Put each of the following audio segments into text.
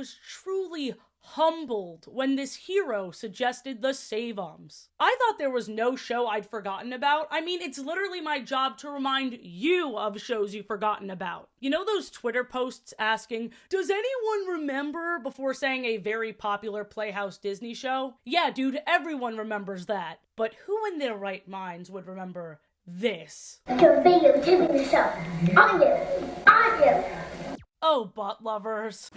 was truly humbled when this hero suggested the SAVE-UMS. I thought there was no show I'd forgotten about. I mean, it's literally my job to remind you of shows you've forgotten about. You know those Twitter posts asking, does anyone remember, before saying a very popular Playhouse Disney show? Yeah, dude, everyone remembers that. But who in their right minds would remember this? Your video TV show. I do. Oh, butt lovers.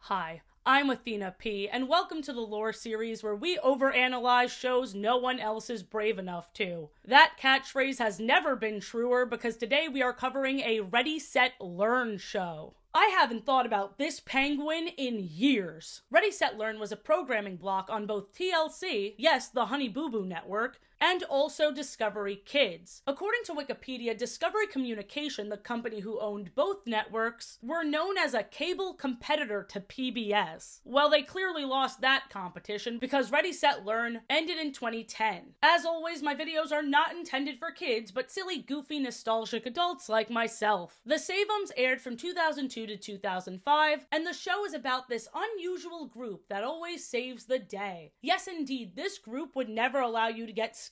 Hi, I'm Athena P, and welcome to the Lore series where we overanalyze shows no one else is brave enough to. That catchphrase has never been truer because today we are covering a Ready, Set, Learn show. I haven't thought about this penguin in years. Ready, Set, Learn was a programming block on both TLC, yes, the Honey Boo Boo network, and also Discovery Kids. According to Wikipedia, Discovery Communication, the company who owned both networks, were known as a cable competitor to PBS. Well, they clearly lost that competition because Ready, Set, Learn ended in 2010. As always, my videos are not intended for kids, but silly, goofy, nostalgic adults like myself. The SAVE-UMS aired from 2002 to 2005, and the show is about this unusual group that always saves the day. Yes, indeed, this group would never allow you to get scammed.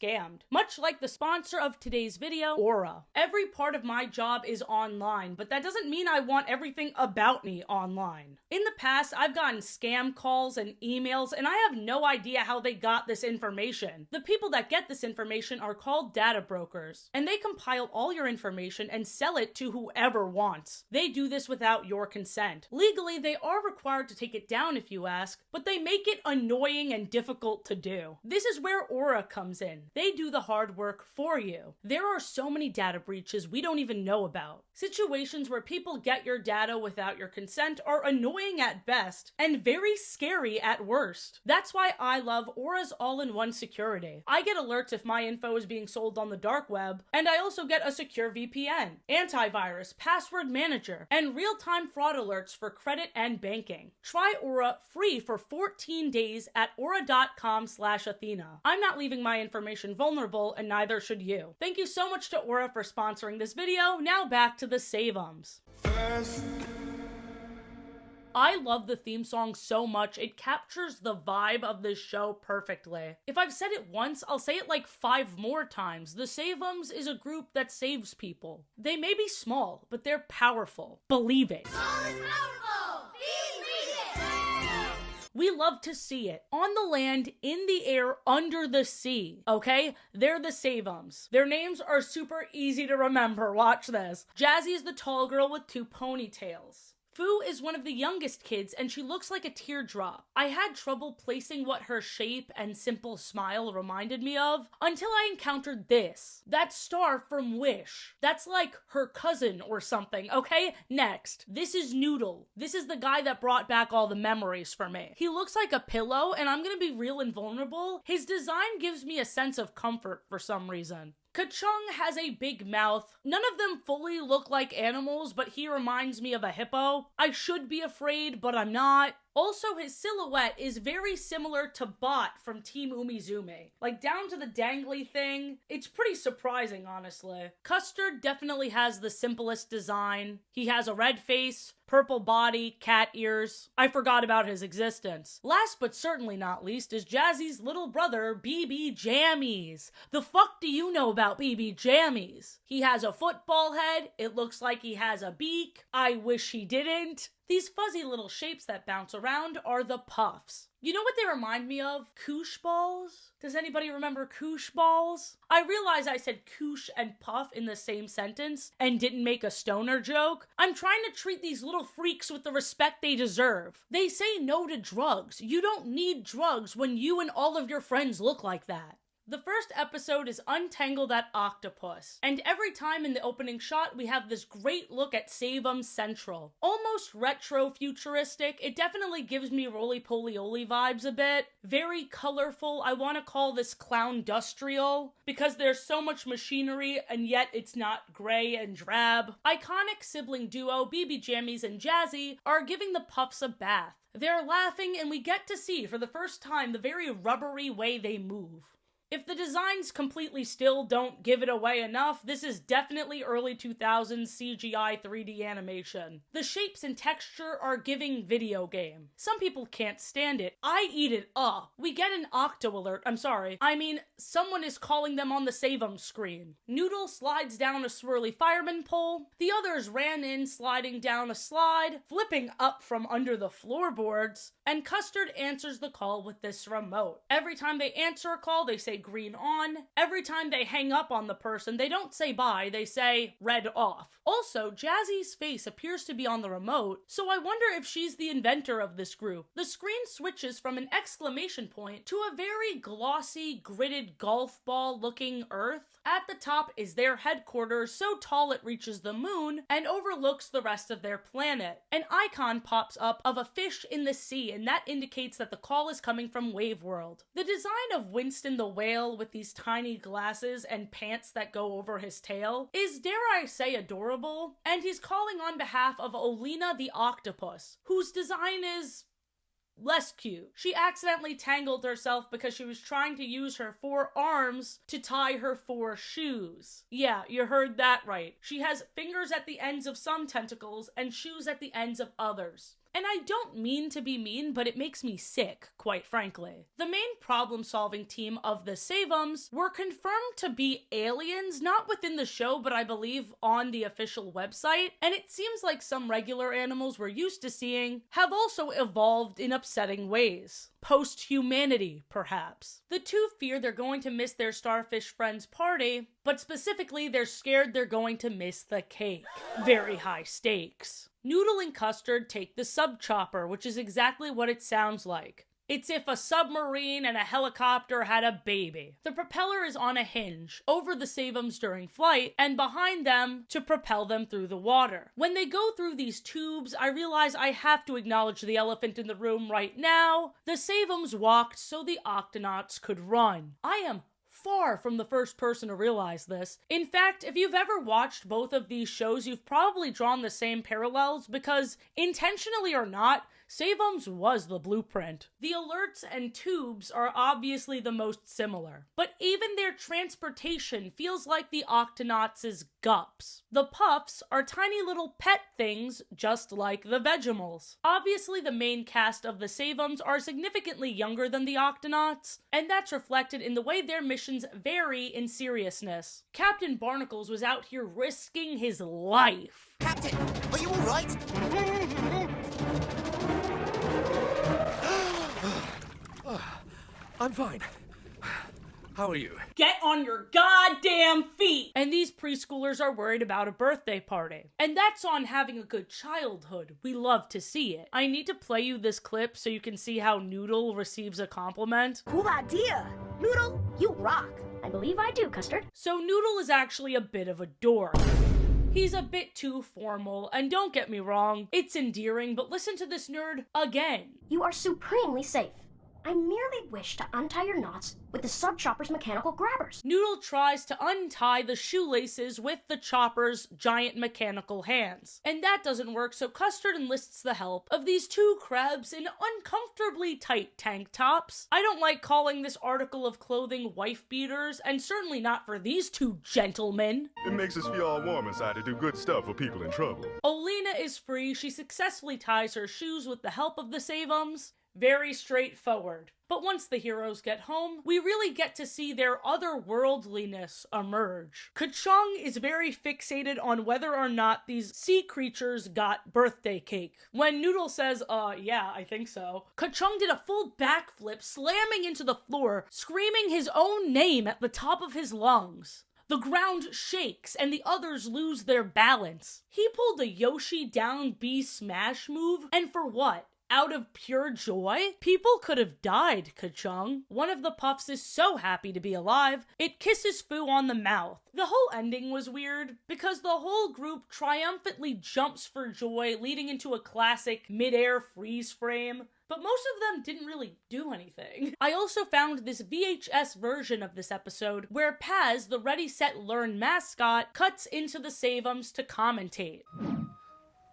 Much like the sponsor of today's video, Aura. Every part of my job is online, but that doesn't mean I want everything about me online. In the past, I've gotten scam calls and emails, and I have no idea how they got this information. The people that get this information are called data brokers, and they compile all your information and sell it to whoever wants. They do this without your consent. Legally, they are required to take it down if you ask, but they make it annoying and difficult to do. This is where Aura comes in. They do the hard work for you. There are so many data breaches we don't even know about. Situations where people get your data without your consent are annoying at best and very scary at worst. That's why I love Aura's all-in-one security. I get alerts if my info is being sold on the dark web, and I also get a secure VPN, antivirus, password manager, and real-time fraud alerts for credit and banking. Try Aura free for 14 days at aura.com/Athena. I'm not leaving my information vulnerable, and neither should you. Thank you so much to Aura for sponsoring this video. Now back to the SAVE-UMS. I love the theme song so much, it captures the vibe of this show perfectly. If I've said it once, I'll say it like 5 more times. The SAVE-UMS is a group that saves people. They may be small, but they're powerful. Believe it. Small is powerful. Believe it. We love to see it. On the land, in the air, under the sea. Okay? They're the SAVE-UMS. Their names are super easy to remember. Watch this. Jazzy is the tall girl with 2 ponytails. Fu is one of the youngest kids, and she looks like a teardrop. I had trouble placing what her shape and simple smile reminded me of until I encountered this. That star from Wish. That's like her cousin or something, okay? Next. This is Noodle. This is the guy that brought back all the memories for me. He looks like a pillow, and I'm gonna be real and vulnerable. His design gives me a sense of comfort for some reason. Ka-Chung has a big mouth. None of them fully look like animals, but he reminds me of a hippo. I should be afraid, but I'm not. Also, his silhouette is very similar to Bot from Team Umizoomi. Like, down to the dangly thing. It's pretty surprising, honestly. Custard definitely has the simplest design. He has a red face, purple body, cat ears. I forgot about his existence. Last but certainly not least is Jazzy's little brother, BB Jammies. The fuck do you know about BB Jammies? He has a football head. It looks like he has a beak. I wish he didn't. These fuzzy little shapes that bounce around are the puffs. You know what they remind me of? Koosh balls? Does anybody remember koosh balls? I realize I said koosh and puff in the same sentence and didn't make a stoner joke. I'm trying to treat these little freaks with the respect they deserve. They say no to drugs. You don't need drugs when you and all of your friends look like that. The first episode is Untangle That Octopus, and every time in the opening shot we have this great look at SAVE-UMS Central. Almost retro-futuristic, it definitely gives me roly-poly-oly vibes a bit. Very colorful, I want to call this clown-dustrial, because there's so much machinery and yet it's not gray and drab. Iconic sibling duo BB Jammies and Jazzy are giving the puffs a bath. They're laughing and we get to see for the first time the very rubbery way they move. If the designs completely still don't give it away enough, this is definitely early 2000s CGI 3D animation. The shapes and texture are giving video game. Some people can't stand it. I eat it up. We get an octo alert. Someone is calling them on the SAVE-UMS screen. Noodle slides down a swirly fireman pole. The others ran in sliding down a slide, flipping up from under the floorboards, and Custard answers the call with this remote. Every time they answer a call, they say green on. Every time they hang up on the person, they don't say bye, they say red off. Also, Jazzy's face appears to be on the remote, so I wonder if she's the inventor of this group. The screen switches from an exclamation point to a very glossy, gridded golf ball looking Earth. At the top is their headquarters, so tall it reaches the moon and overlooks the rest of their planet. An icon pops up of a fish in the sea, and that indicates that the call is coming from Wave World. The design of Winston the whale with these tiny glasses and pants that go over his tail is, dare I say, adorable, and he's calling on behalf of Olena the octopus, whose design is less cute. She accidentally tangled herself because she was trying to use her 4 arms to tie her 4 shoes. Yeah, you heard that right. She has fingers at the ends of some tentacles and shoes at the ends of others. And I don't mean to be mean, but it makes me sick, quite frankly. The main problem-solving team of the SAVE-UMS were confirmed to be aliens, not within the show, but I believe on the official website, and it seems like some regular animals we're used to seeing have also evolved in upsetting ways. Post-humanity, perhaps. The two fear they're going to miss their starfish friends' party, but specifically they're scared they're going to miss the cake. Very high stakes. Noodle and Custard take the sub-chopper, which is exactly what it sounds like. It's if a submarine and a helicopter had a baby. The propeller is on a hinge over the SAVE-UMS during flight and behind them to propel them through the water. When they go through these tubes, I realize I have to acknowledge the elephant in the room right now. The SAVE-UMS walked so the Octonauts could run. I am far from the first person to realize this. In fact, if you've ever watched both of these shows, you've probably drawn the same parallels because, intentionally or not, SAVE-UMS was the blueprint. The alerts and tubes are obviously the most similar, but even their transportation feels like the Octonauts' gups. The puffs are tiny little pet things just like the Vegemals. Obviously, the main cast of the SAVE-UMS are significantly younger than the Octonauts, and that's reflected in the way their missions vary in seriousness. Captain Barnacles was out here risking his life. Captain, are you alright? I'm fine. How are you? Get on your goddamn feet! And these preschoolers are worried about a birthday party. And that's on having a good childhood. We love to see it. I need to play you this clip so you can see how Noodle receives a compliment. Cool idea. Noodle, you rock. I believe I do, Custard. So Noodle is actually a bit of a dork. He's a bit too formal, and don't get me wrong, it's endearing, but listen to this nerd again. You are supremely safe. I merely wish to untie your knots with the sub-chopper's mechanical grabbers. Noodle tries to untie the shoelaces with the chopper's giant mechanical hands. And that doesn't work, so Custard enlists the help of these 2 crabs in uncomfortably tight tank tops. I don't like calling this article of clothing wife beaters, and certainly not for these 2 gentlemen. It makes us feel all warm inside to do good stuff for people in trouble. Olena is free. She successfully ties her shoes with the help of the SAVE-UMS. Very straightforward. But once the heroes get home, we really get to see their otherworldliness emerge. Ka-Chung is very fixated on whether or not these sea creatures got birthday cake. When Noodle says, yeah, I think so, Ka-Chung did a full backflip, slamming into the floor, screaming his own name at the top of his lungs. The ground shakes, and the others lose their balance. He pulled a Yoshi down B smash move, and for what? Out of pure joy? People could have died, Ka-Chung. One of the puffs is so happy to be alive, it kisses Fu on the mouth. The whole ending was weird, because the whole group triumphantly jumps for joy, leading into a classic mid-air freeze frame. But most of them didn't really do anything. I also found this VHS version of this episode where Paz, the Ready Set Learn mascot, cuts into the SAVE-UMS to commentate.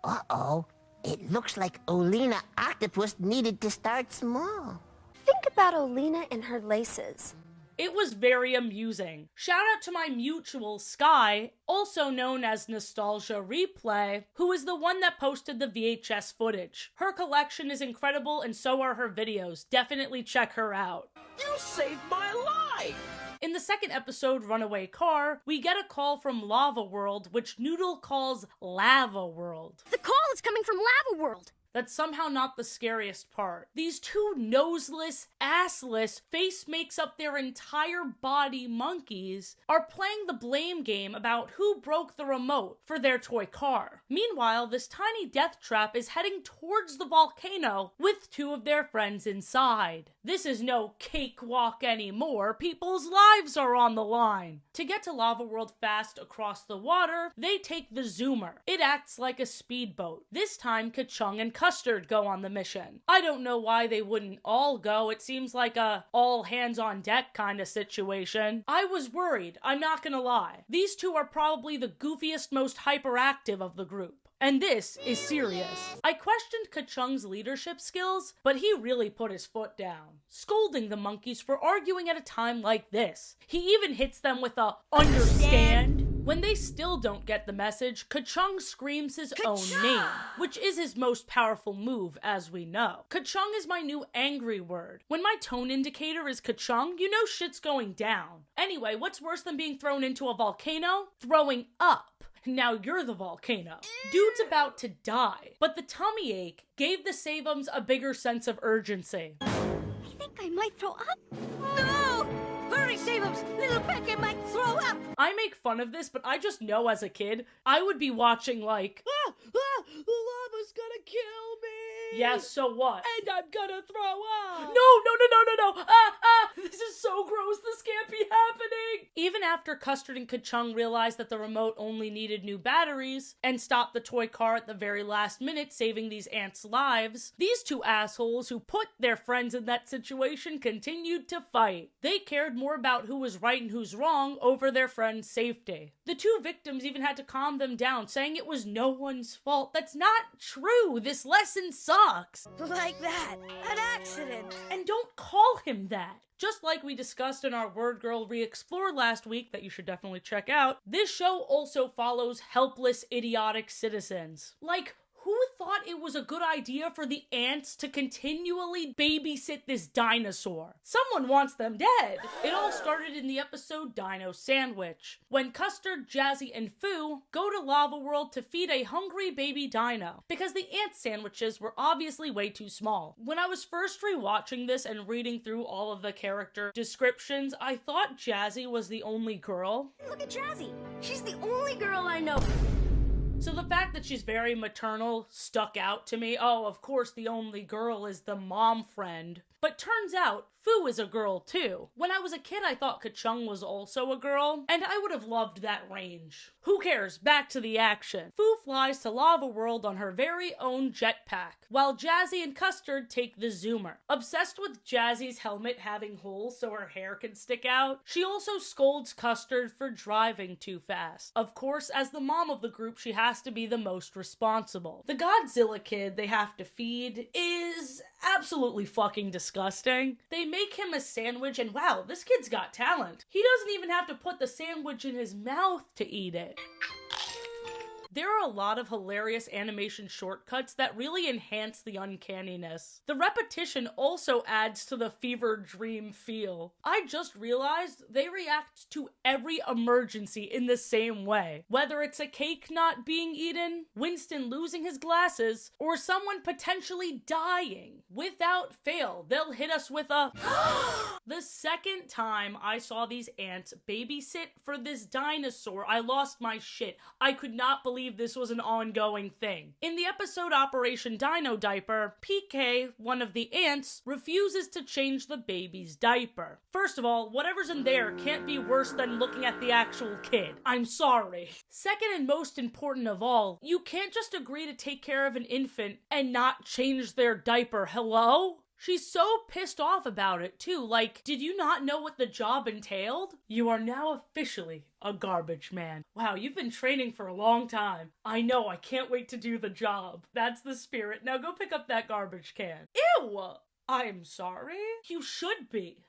Uh-oh. It looks like Olena Octopus needed to start small. Think about Olena and her laces. It was very amusing. Shout out to my mutual Sky, also known as Nostalgia Replay, who is the one that posted the VHS footage. Her collection is incredible and so are her videos. Definitely check her out. You saved my life! In the second episode, Runaway Car, we get a call from Lava World, which Noodle calls Lava World. The call is coming from Lava World. That's somehow not the scariest part. These two noseless, assless, face makes up their entire body monkeys are playing the blame game about who broke the remote for their toy car. Meanwhile, this tiny death trap is heading towards the volcano with two of their friends inside. This is no cakewalk anymore. People's lives are on the line. To get to Lava World fast across the water, they take the Zoomer. It acts like a speedboat. This time, Ka-Chung and Custard go on the mission. I don't know why they wouldn't all go. It seems like a all hands on deck kind of situation. I was worried, I'm not gonna lie. These two are probably the goofiest, most hyperactive of the group. And this is serious. I questioned Ka-Chung's leadership skills, but he really put his foot down, scolding the monkeys for arguing at a time like this. He even hits them with a understand. When they still don't get the message, Ka-Chung screams his own name, which is his most powerful move, as we know. Ka-Chung is my new angry word. When my tone indicator is Ka-Chung, you know shit's going down. Anyway, what's worse than being thrown into a volcano? Throwing up. Now you're the volcano. Dude's about to die, but the tummy ache gave the SAVE-UMS a bigger sense of urgency. I think I might throw up. No! Hurry, SAVE-UMS! Little Becky might throw up! I make fun of this, but I just know as a kid, I would be watching like, The lava's gonna kill me! yeah, so what? And I'm gonna throw up! No! This is so gross, this can't be happening! Even after Custard and Ka-Chung realized that the remote only needed new batteries, and stopped the toy car at the very last minute, saving these ants' lives, these two assholes who put their friends in that situation continued to fight. They cared more about who was right and who's wrong over their friends' safety. The two victims even had to calm them down, saying it was no one's fault. That's not true! This lesson sucks! Like that. An accident. And don't call him that! Just like we discussed in our Word Girl Re-Explore last week that you should definitely check out, this show also follows helpless, idiotic citizens. Like, who thought it was a good idea for the ants to continually babysit this dinosaur? Someone wants them dead. It all started in the episode Dino Sandwich, when Custard, Jazzy, and Foo go to Lava World to feed a hungry baby dino, because the ant sandwiches were obviously way too small. When I was first rewatching this and reading through all of the character descriptions, I thought Jazzy was the only girl. Look at Jazzy. She's the only girl I know. So the fact that she's very maternal stuck out to me. Oh, of course the only girl is the mom friend. But turns out, Foo is a girl too. When I was a kid, I thought Ka-Chung was also a girl, and I would have loved that range. Who cares? Back to the action. Foo flies to Lava World on her very own jetpack, while Jazzy and Custard take the Zoomer. Obsessed with Jazzy's helmet having holes so her hair can stick out, she also scolds Custard for driving too fast. Of course, as the mom of the group, she has to be the most responsible. The Godzilla kid they have to feed is absolutely fucking disgusting. They make him a sandwich and wow, this kid's got talent. He doesn't even have to put the sandwich in his mouth to eat it. There are a lot of hilarious animation shortcuts that really enhance the uncanniness. The repetition also adds to the fever dream feel. I just realized they react to every emergency in the same way. Whether it's a cake not being eaten, Winston losing his glasses, or someone potentially dying. Without fail, they'll hit us with a The second time I saw these ants babysit for this dinosaur, I lost my shit. I could not believe this was an ongoing thing. In the episode Operation Dino Diaper, PK, one of the ants, refuses to change the baby's diaper. First of all, whatever's in there can't be worse than looking at the actual kid. I'm sorry. Second and most important of all, you can't just agree to take care of an infant and not change their diaper. Hello? She's so pissed off about it, too. Like, did you not know what the job entailed? You are now officially a garbage man. Wow, you've been training for a long time. I know, I can't wait to do the job. That's the spirit. Now go pick up that garbage can. Ew! I'm sorry? You should be.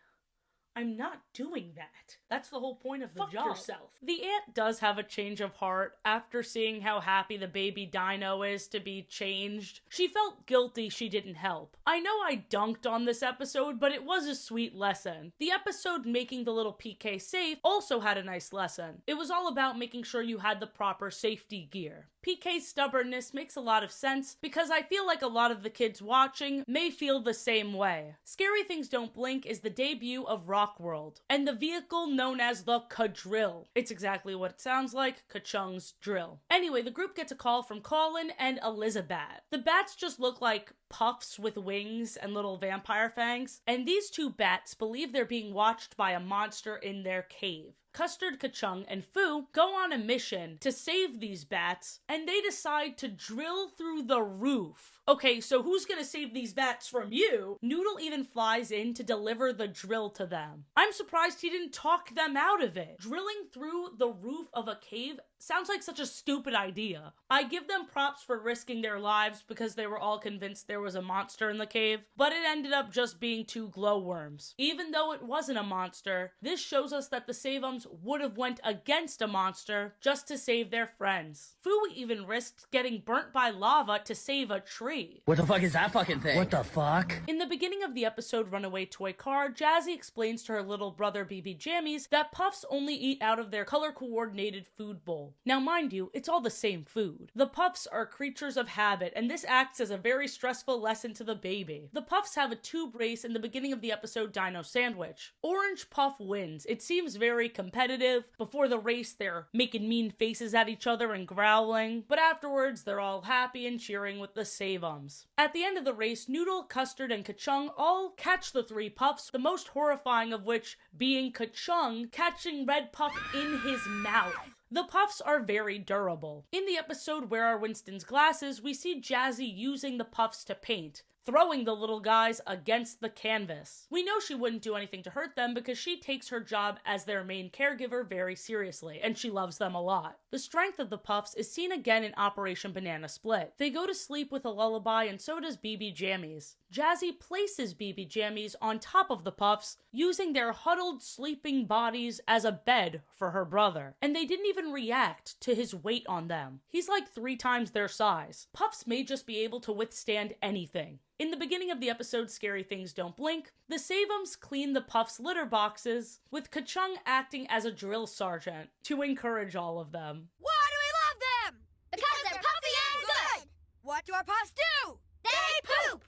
I'm not doing that. That's the whole point of the job. Yourself. The aunt does have a change of heart after seeing how happy the baby dino is to be changed. She felt guilty she didn't help. I know I dunked on this episode, but it was a sweet lesson. The episode making the little PK safe also had a nice lesson. It was all about making sure you had the proper safety gear. PK's stubbornness makes a lot of sense because I feel like a lot of the kids watching may feel the same way. Scary Things Don't Blink is the debut of Rockworld, and the vehicle known as the Ka-Drill. It's exactly what it sounds like, Ka-Chung's drill. Anyway, the group gets a call from Colin and Elizabeth. The bats just look like puffs with wings and little vampire fangs, and these two bats believe they're being watched by a monster in their cave. Custard, Ka-Chung, and Fu go on a mission to save these bats, and they decide to drill through the roof. Okay, so who's gonna save these bats from you? Noodle even flies in to deliver the drill to them. I'm surprised he didn't talk them out of it. Drilling through the roof of a cave sounds like such a stupid idea. I give them props for risking their lives because they were all convinced there was a monster in the cave, but it ended up just being two glowworms. Even though it wasn't a monster, this shows us that the SAVE-UMS would have went against a monster just to save their friends. Fu even risked getting burnt by lava to save a tree. What the fuck is that fucking thing? What the fuck? In the beginning of the episode Runaway Toy Car, Jazzy explains to her little brother BB Jammies that puffs only eat out of their color-coordinated food bowl. Now mind you, it's all the same food. The puffs are creatures of habit, and this acts as a very stressful lesson to the baby. The puffs have a tube race in the beginning of the episode Dino Sandwich. Orange Puff wins. It seems very competitive. Before the race, they're making mean faces at each other and growling, but afterwards, they're all happy and cheering with the SAVE-UMS. At the end of the race, Noodle, Custard, and Ka-Chung all catch the three puffs, the most horrifying of which being Ka-Chung catching Red Puff in his mouth. The puffs are very durable. In the episode Where Are Winston's Glasses, we see Jazzy using the puffs to paint, throwing the little guys against the canvas. We know she wouldn't do anything to hurt them because she takes her job as their main caregiver very seriously, and she loves them a lot. The strength of the puffs is seen again in Operation Banana Split. They go to sleep with a lullaby, and so does BB Jammies. Jazzy places BB Jammies on top of the puffs, using their huddled, sleeping bodies as a bed for her brother. And they didn't even react to his weight on them. He's like 3 times their size. Puffs may just be able to withstand anything. In the beginning of the episode Scary Things Don't Blink, the SAVE-UMS clean the puffs' litter boxes, with Ka-Chung acting as a drill sergeant to encourage all of them. Why do we love them? Because they're puffy and good! What do our puffs do? They poop!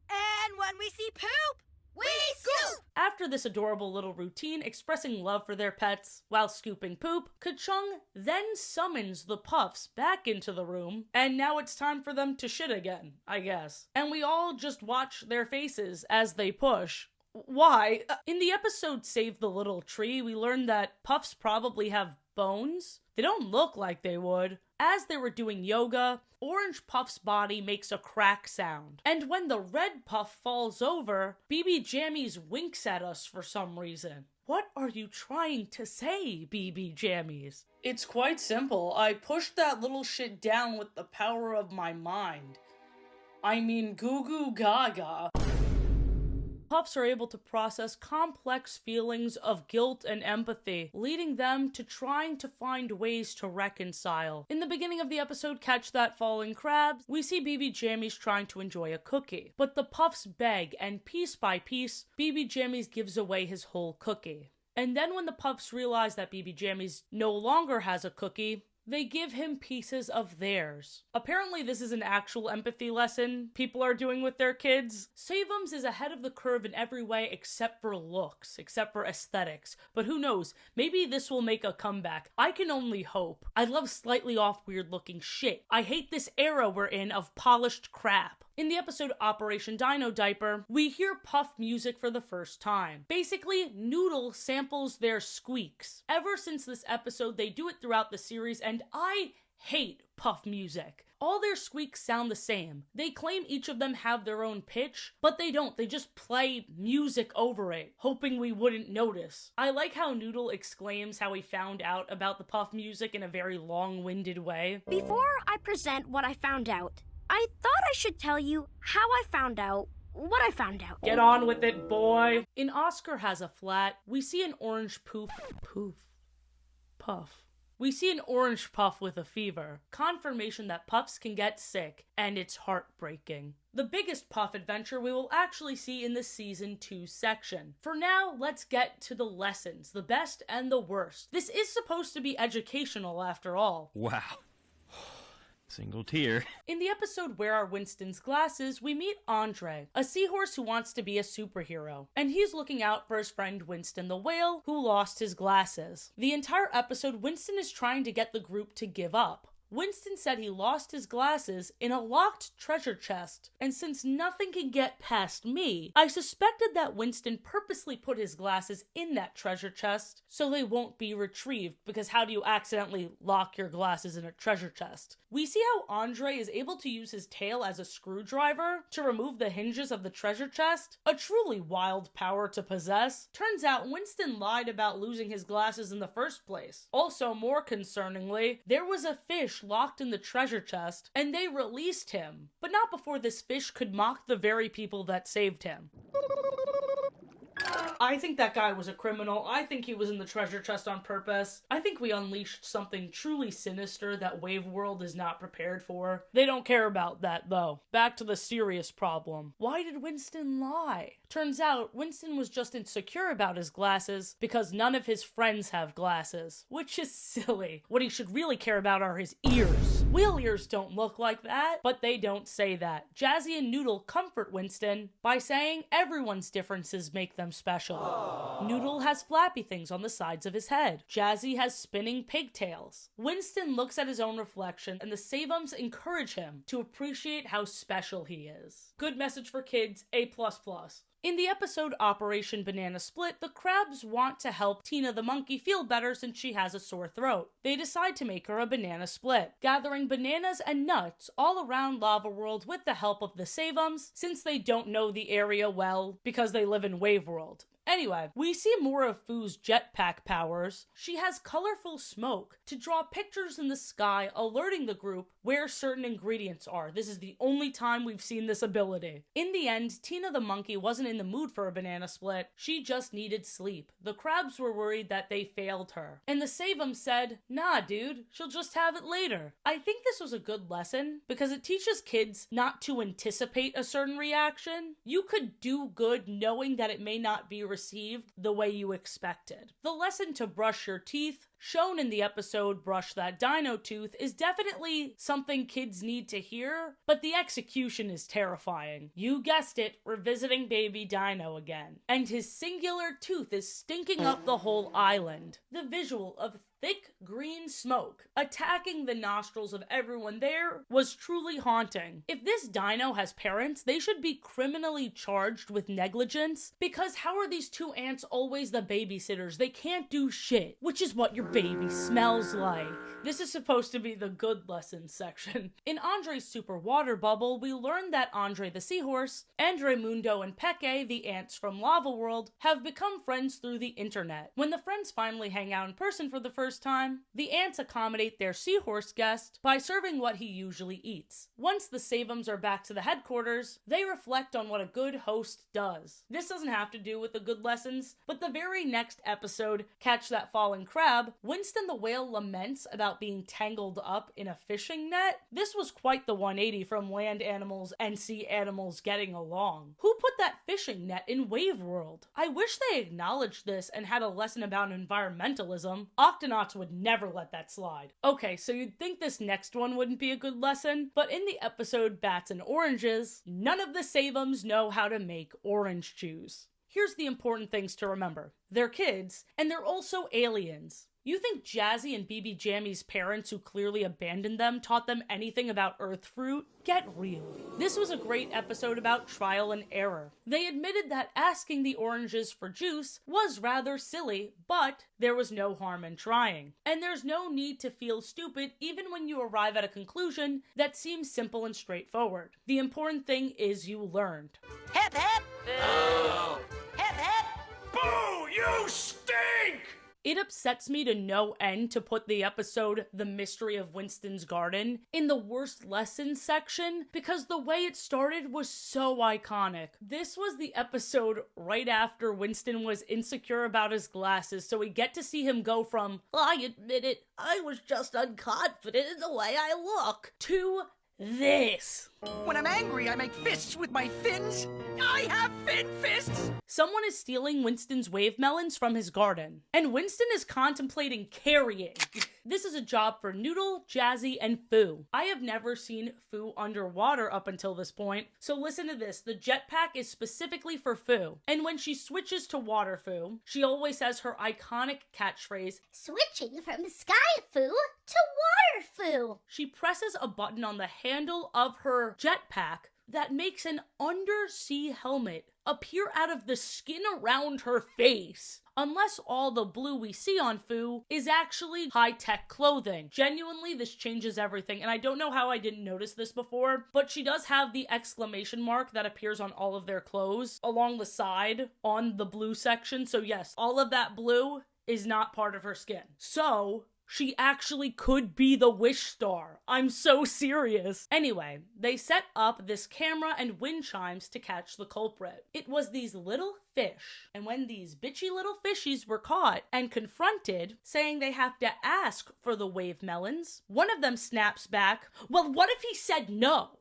And when we see poop, We scoop! After this adorable little routine expressing love for their pets while scooping poop, Ka-Chung then summons the puffs back into the room, and now it's time for them to shit again, I guess. And we all just watch their faces as they push. Why? In the episode Save the Little Tree, we learned that puffs probably have bones. They don't look like they would. As they were doing yoga, Orange Puff's body makes a crack sound. And when the Red Puff falls over, BB Jammies winks at us for some reason. What are you trying to say, BB Jammies? It's quite simple. I pushed that little shit down with the power of my mind. I mean, goo goo gaga. Puffs are able to process complex feelings of guilt and empathy, leading them to trying to find ways to reconcile. In the beginning of the episode Catch That Falling Crab, we see BB Jammies trying to enjoy a cookie, but the puffs beg, and piece by piece, BB Jammies gives away his whole cookie. And then when the puffs realize that BB Jammies no longer has a cookie, they give him pieces of theirs. Apparently this is an actual empathy lesson people are doing with their kids. SAVE-UMS is ahead of the curve in every way except for looks, except for aesthetics. But who knows, maybe this will make a comeback. I can only hope. I love slightly off weird looking shit. I hate this era we're in of polished crap. In the episode Operation Dino Diaper, we hear Puff music for the first time. Basically, Noodle samples their squeaks. Ever since this episode, they do it throughout the series, and I hate Puff music. All their squeaks sound the same. They claim each of them have their own pitch, but they don't. They just play music over it, hoping we wouldn't notice. I like how Noodle exclaims how he found out about the Puff music in a very long-winded way. Before I present what I found out, I thought I should tell you how I found out what I found out. Get on with it, boy. In Oscar Has a Flat, we see an orange puff. We see an orange puff with a fever, confirmation that puffs can get sick, and it's heartbreaking. The biggest puff adventure we will actually see in the Season 2 section. For now, let's get to the lessons, the best and the worst. This is supposed to be educational after all. Wow. Single tear. In the episode Where Are Winston's Glasses, we meet Andre, a seahorse who wants to be a superhero, and he's looking out for his friend Winston the whale, who lost his glasses. The entire episode, Winston is trying to get the group to give up. Winston said he lost his glasses in a locked treasure chest, and since nothing can get past me, I suspected that Winston purposely put his glasses in that treasure chest so they won't be retrieved, because how do you accidentally lock your glasses in a treasure chest? We see how Andre is able to use his tail as a screwdriver to remove the hinges of the treasure chest, a truly wild power to possess. Turns out Winston lied about losing his glasses in the first place. Also, more concerningly, there was a fish locked in the treasure chest, and they released him, but not before this fish could mock the very people that saved him. I think that guy was a criminal. I think he was in the treasure chest on purpose. I think we unleashed something truly sinister that Wave World is not prepared for. They don't care about that, though. Back to the serious problem. Why did Winston lie? Turns out, Winston was just insecure about his glasses because none of his friends have glasses, which is silly. What he should really care about are his ears. Whale ears don't look like that, but they don't say that. Jazzy and Noodle comfort Winston by saying everyone's differences make them special. Noodle has flappy things on the sides of his head. Jazzy has spinning pigtails. Winston looks at his own reflection, and the SAVE-UMS encourage him to appreciate how special he is. Good message for kids, A++. In the episode Operation Banana Split, the crabs want to help Tina the monkey feel better since she has a sore throat. They decide to make her a banana split, gathering bananas and nuts all around Lava World with the help of the SAVE-UMS, since they don't know the area well because they live in Wave World. Anyway, we see more of Foo's jetpack powers. She has colorful smoke to draw pictures in the sky, alerting the group where certain ingredients are. This is the only time we've seen this ability. In the end, Tina the monkey wasn't in the mood for a banana split. She just needed sleep. The crabs were worried that they failed her, and the SAVE-UMS said, "Nah, dude, she'll just have it later." I think this was a good lesson because it teaches kids not to anticipate a certain reaction. You could do good knowing that it may not be received the way you expected. The lesson to brush your teeth, shown in the episode Brush That Dino Tooth, is definitely something kids need to hear, but the execution is terrifying. You guessed it, we're visiting Baby Dino again, and his singular tooth is stinking up the whole island. The visual of thick green smoke attacking the nostrils of everyone there was truly haunting. If this dino has parents, they should be criminally charged with negligence, because how are these two ants always the babysitters? They can't do shit, which is what your baby smells like. This is supposed to be the good lessons section. In Andre's super water bubble, we learned that Andre the seahorse, and Raimundo and Peke, the ants from Lava World, have become friends through the internet. When the friends finally hang out in person for the first time, the ants accommodate their seahorse guest by serving what he usually eats. Once the SAVE-UMS are back to the headquarters, they reflect on what a good host does. This doesn't have to do with the good lessons, but the very next episode, Catch That Falling Crab, Winston the whale laments about being tangled up in a fishing net. This was quite the 180 from land animals and sea animals getting along. Who put that fishing net in Wave World? I wish they acknowledged this and had a lesson about environmentalism. Octonauts would never let that slide. Okay, so you'd think this next one wouldn't be a good lesson, but in the episode Bats and Oranges, none of the SAVE-UMS know how to make orange juice. Here's the important things to remember. They're kids, and they're also aliens. You think Jazzy and BB Jammy's parents, who clearly abandoned them, taught them anything about Earth fruit? Get real. This was a great episode about trial and error. They admitted that asking the oranges for juice was rather silly, but there was no harm in trying. And there's no need to feel stupid even when you arrive at a conclusion that seems simple and straightforward. The important thing is you learned. Hep, hep. Oh. Hep, hep. Boo! You stink! It upsets me to no end to put the episode The Mystery of Winston's Garden in the worst lessons section because the way it started was so iconic. This was the episode right after Winston was insecure about his glasses, so we get to see him go from, I admit it, I was just unconfident in the way I look, to this. When I'm angry, I make fists with my fins. I have fin fists! Someone is stealing Winston's wave melons from his garden, and Winston is contemplating carrying. This is a job for Noodle, Jazzy, and Foo. I have never seen Foo underwater up until this point, so listen to this. The jetpack is specifically for Foo, and when she switches to Water Foo, she always says her iconic catchphrase, Switching from Sky Foo to Water Foo. She presses a button on the handle of her jetpack that makes an undersea helmet appear out of the skin around her face. Unless all the blue we see on Foo is actually high-tech clothing. Genuinely, this changes everything, and I don't know how I didn't notice this before, but she does have the exclamation mark that appears on all of their clothes along the side on the blue section, so yes, all of that blue is not part of her skin. So she actually could be the Wish Star. I'm so serious. Anyway, they set up this camera and wind chimes to catch the culprit. It was these little fish, and when these bitchy little fishies were caught and confronted, saying they have to ask for the wave melons, one of them snaps back, well, what if he said no?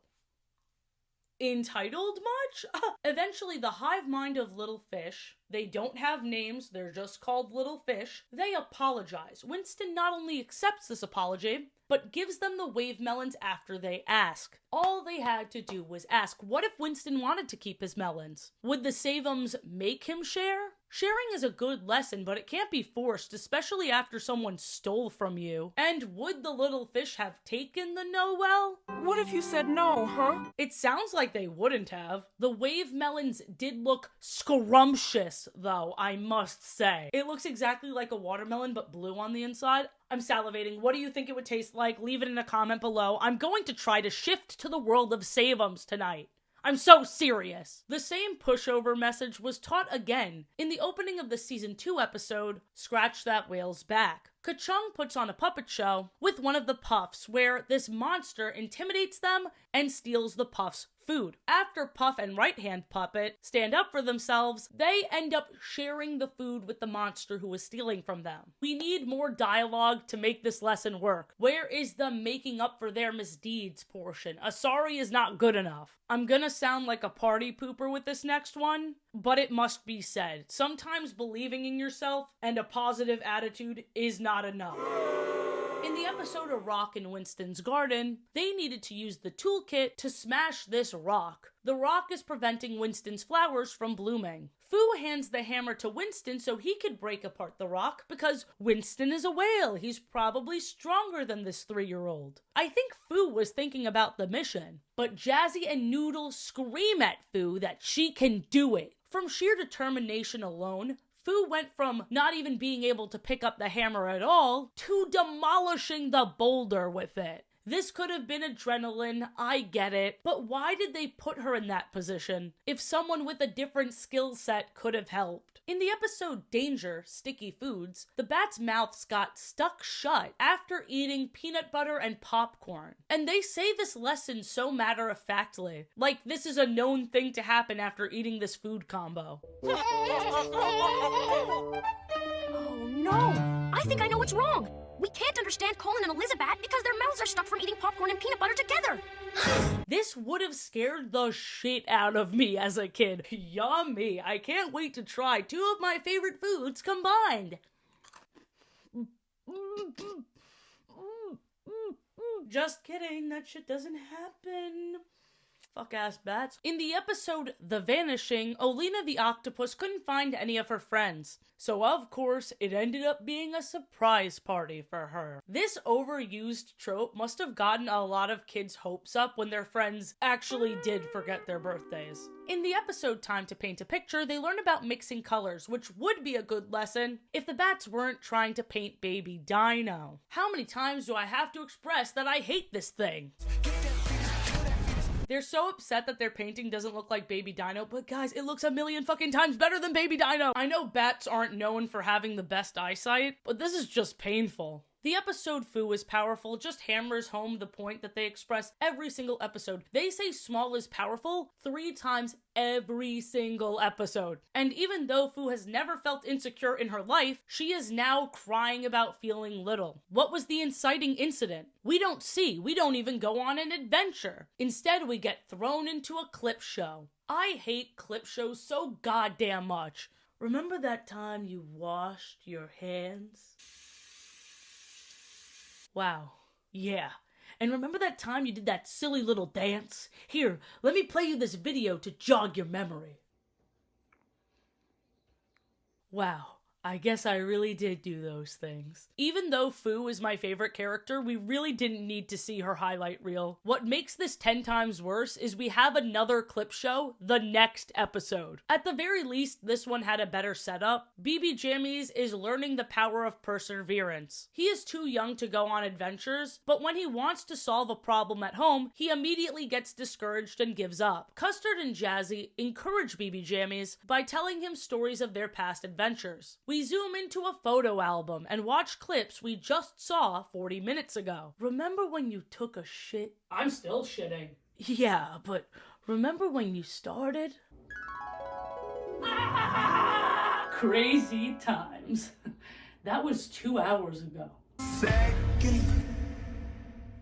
Entitled much? Eventually, the hive mind of little fish, they don't have names, they're just called little fish, they apologize. Winston not only accepts this apology, but gives them the wave melons after they ask. All they had to do was ask, what if Winston wanted to keep his melons? Would the SAVE-UMS make him share? Sharing is a good lesson, but it can't be forced, especially after someone stole from you. And would the little fish have taken the no well? What if you said no, huh? It sounds like they wouldn't have. The wave melons did look scrumptious, though, I must say. It looks exactly like a watermelon, but blue on the inside. I'm salivating. What do you think it would taste like? Leave it in a comment below. I'm going to try to shift to the world of SAVE-UMS tonight. I'm so serious. The same pushover message was taught again in the opening of the season 2 episode, Scratch That Whale's Back. Ka-Chung puts on a puppet show with one of the Puffs where this monster intimidates them and steals the Puff's food. After Puff and right-hand puppet stand up for themselves, they end up sharing the food with the monster who was stealing from them. We need more dialogue to make this lesson work. Where is the making up for their misdeeds portion? A sorry is not good enough. I'm gonna sound like a party pooper with this next one, but it must be said. Sometimes believing in yourself and a positive attitude is not enough. In the episode of Rock in Winston's Garden, they needed to use the toolkit to smash this rock. The rock is preventing Winston's flowers from blooming. Foo hands the hammer to Winston so he could break apart the rock because Winston is a whale. He's probably stronger than this 3-year-old. I think Foo was thinking about the mission, but Jazzy and Noodle scream at Foo that she can do it. From sheer determination alone, Foo went from not even being able to pick up the hammer at all to demolishing the boulder with it. This could have been adrenaline, I get it, but why did they put her in that position if someone with a different skill set could have helped? In the episode Danger, Sticky Foods, the bat's mouths got stuck shut after eating peanut butter and popcorn. And they say this lesson so matter-of-factly, like this is a known thing to happen after eating this food combo. Oh no! I think I know what's wrong! We can't understand Colin and Elizabeth because their mouths are stuck from eating popcorn and peanut butter together! This would have scared the shit out of me as a kid. Yummy! I can't wait to try 2 of my favorite foods combined. Just kidding, that shit doesn't happen. Fuck-ass bats. In the episode The Vanishing, Olena the octopus couldn't find any of her friends. So of course, it ended up being a surprise party for her. This overused trope must have gotten a lot of kids' hopes up when their friends actually did forget their birthdays. In the episode Time to Paint a Picture, they learn about mixing colors, which would be a good lesson if the bats weren't trying to paint Baby Dino. How many times do I have to express that I hate this thing? They're so upset that their painting doesn't look like Baby Dino, but guys, it looks a million fucking times better than Baby Dino. I know bats aren't known for having the best eyesight, but this is just painful. The episode Foo is Powerful just hammers home the point that they express every single episode. They say small is powerful 3 times every single episode. And even though Foo has never felt insecure in her life, she is now crying about feeling little. What was the inciting incident? We don't see. We don't even go on an adventure. Instead, we get thrown into a clip show. I hate clip shows so goddamn much. Remember that time you washed your hands? Wow. Yeah. And remember that time you did that silly little dance? Here, let me play you this video to jog your memory. Wow. I guess I really did do those things. Even though Foo is my favorite character, we really didn't need to see her highlight reel. What makes this 10 times worse is we have another clip show the next episode. At the very least, this one had a better setup. BB Jammies is learning the power of perseverance. He is too young to go on adventures, but when he wants to solve a problem at home, he immediately gets discouraged and gives up. Custard and Jazzy encourage BB Jammies by telling him stories of their past adventures. We zoom into a photo album and watch clips we just saw 40 minutes ago. Remember when you took a shit? I'm still shitting. Yeah, but remember when you started? Crazy times. That was 2 hours ago.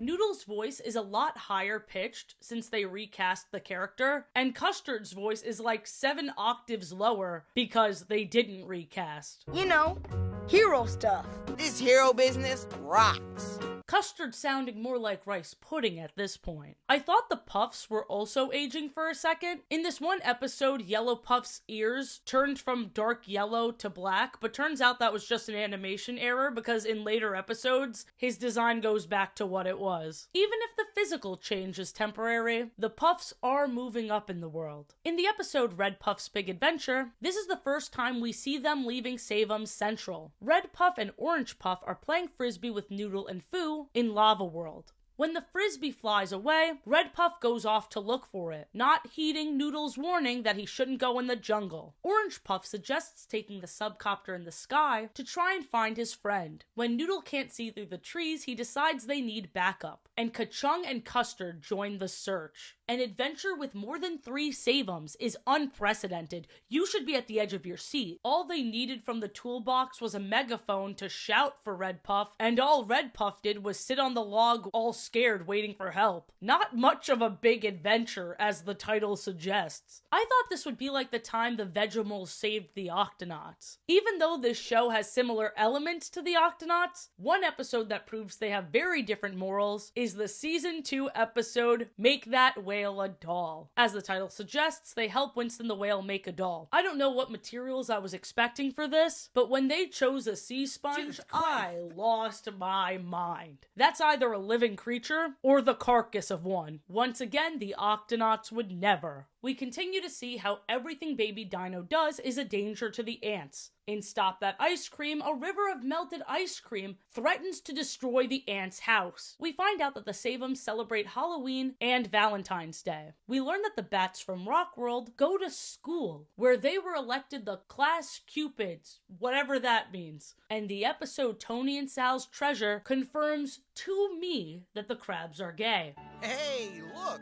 Noodle's voice is a lot higher pitched since they recast the character, and Custard's voice is like 7 octaves lower because they didn't recast. You know, hero stuff. This hero business rocks. Custard sounding more like rice pudding at this point. I thought the Puffs were also aging for a second. In this one episode, Yellow Puff's ears turned from dark yellow to black, but turns out that was just an animation error because in later episodes, his design goes back to what it was. Even if the physical change is temporary, the Puffs are moving up in the world. In the episode Red Puff's Big Adventure, this is the first time we see them leaving SAVE-UMS Central. Red Puff and Orange Puff are playing frisbee with Noodle and Foo in Lava World. When the frisbee flies away, Red Puff goes off to look for it, not heeding Noodle's warning that he shouldn't go in the jungle. Orange Puff suggests taking the subcopter in the sky to try and find his friend. When Noodle can't see through the trees, he decides they need backup, and Ka-Chung and Custard join the search. An adventure with more than 3 SAVE-UMS is unprecedented. You should be at the edge of your seat. All they needed from the toolbox was a megaphone to shout for Red Puff, and all Red Puff did was sit on the log all scared waiting for help. Not much of a big adventure, as the title suggests. I thought this would be like the time the Vegemals saved the Octonauts. Even though this show has similar elements to the Octonauts, one episode that proves they have very different morals is the season 2 episode, Make That Whale a Doll. As the title suggests, they help Winston the Whale make a doll. I don't know what materials I was expecting for this, but when they chose a sea sponge, I lost my mind. That's either a living creature or the carcass of one. Once again, the Octonauts would never. We continue to see how everything Baby Dino does is a danger to the ants. In Stop That Ice Cream, a river of melted ice cream threatens to destroy the ants' house. We find out that the SAVE-UMS celebrate Halloween and Valentine's Day. We learn that the bats from Rock World go to school, where they were elected the Class Cupids, whatever that means. And the episode Tony and Sal's Treasure confirms to me that the crabs are gay. Hey, look!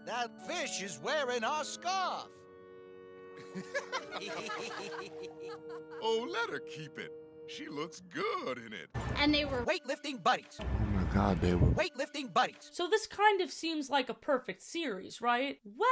That fish is wearing our scarf. Oh, let her keep it. She looks good in it. And they were Weightlifting buddies. Oh my God, they were. Weightlifting buddies. So this kind of seems like a perfect series, right? Well...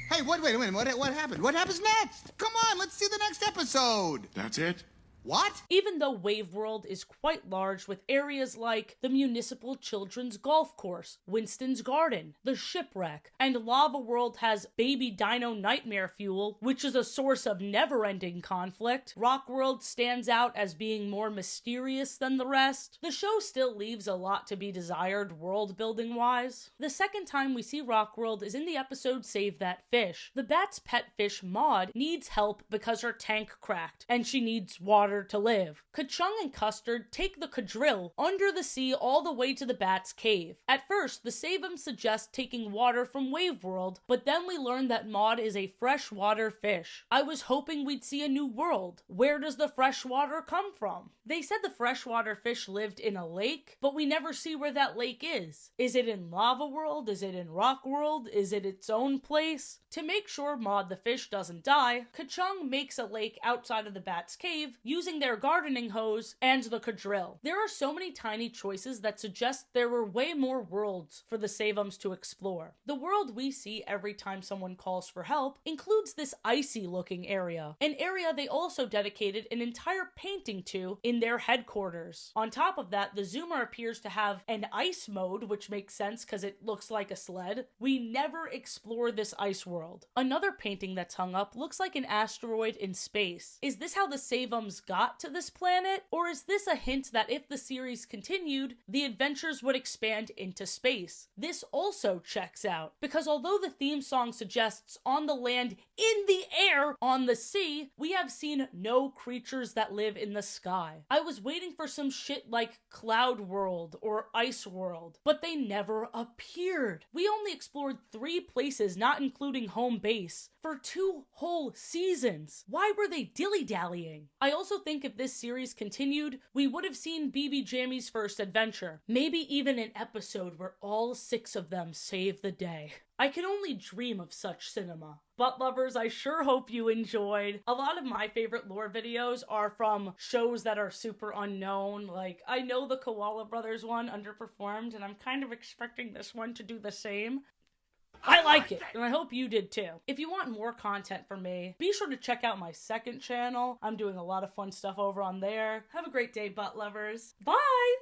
Hey, wait a minute. What happened? What happens next? Come on, let's see the next episode. That's it? What? Even though Wave World is quite large with areas like the Municipal Children's Golf Course, Winston's Garden, the Shipwreck, and Lava World has Baby Dino Nightmare Fuel, which is a source of never-ending conflict, Rock World stands out as being more mysterious than the rest. The show still leaves a lot to be desired world-building-wise. The second time we see Rock World is in the episode Save That Fish. The bat's pet fish, Maud, needs help because her tank cracked, and she needs water water to live. Ka-Chung and Custard take the quadrille under the sea all the way to the Bat's cave. At first, the SAVE-UMS suggest taking water from Wave World, but then we learn that Maud is a freshwater fish. I was hoping we'd see a new world. Where does the fresh water come from? They said the freshwater fish lived in a lake, but we never see where that lake is. Is it in Lava World? Is it in Rock World? Is it its own place? To make sure Maud the fish doesn't die, Ka-Chung makes a lake outside of the Bat's cave using their gardening hose and the quadrille. There are so many tiny choices that suggest there were way more worlds for the SAVE-UMS to explore. The world we see every time someone calls for help includes this icy looking area, an area they also dedicated an entire painting to in their headquarters. On top of that, the zoomer appears to have an ice mode, which makes sense because it looks like a sled. We never explore this ice world. Another painting that's hung up looks like an asteroid in space. Is this how the SAVE-UMS got to this planet? Or is this a hint that if the series continued, the adventures would expand into space? This also checks out, because although the theme song suggests on the land, in the air, on the sea, we have seen no creatures that live in the sky. I was waiting for some shit like Cloud World or Ice World, but they never appeared. We only explored 3 places, not including home base, for 2 whole seasons. Why were they dilly-dallying? I also think if this series continued, we would have seen BB Jammy's first adventure. Maybe even an episode where all 6 of them save the day. I can only dream of such cinema. Butt lovers, I sure hope you enjoyed. A lot of my favorite lore videos are from shows that are super unknown. Like, I know the Koala Brothers one underperformed, and I'm kind of expecting this one to do the same. I like it, and I hope you did too. If you want more content from me, be sure to check out my second channel. I'm doing a lot of fun stuff over on there. Have a great day, butt lovers. Bye!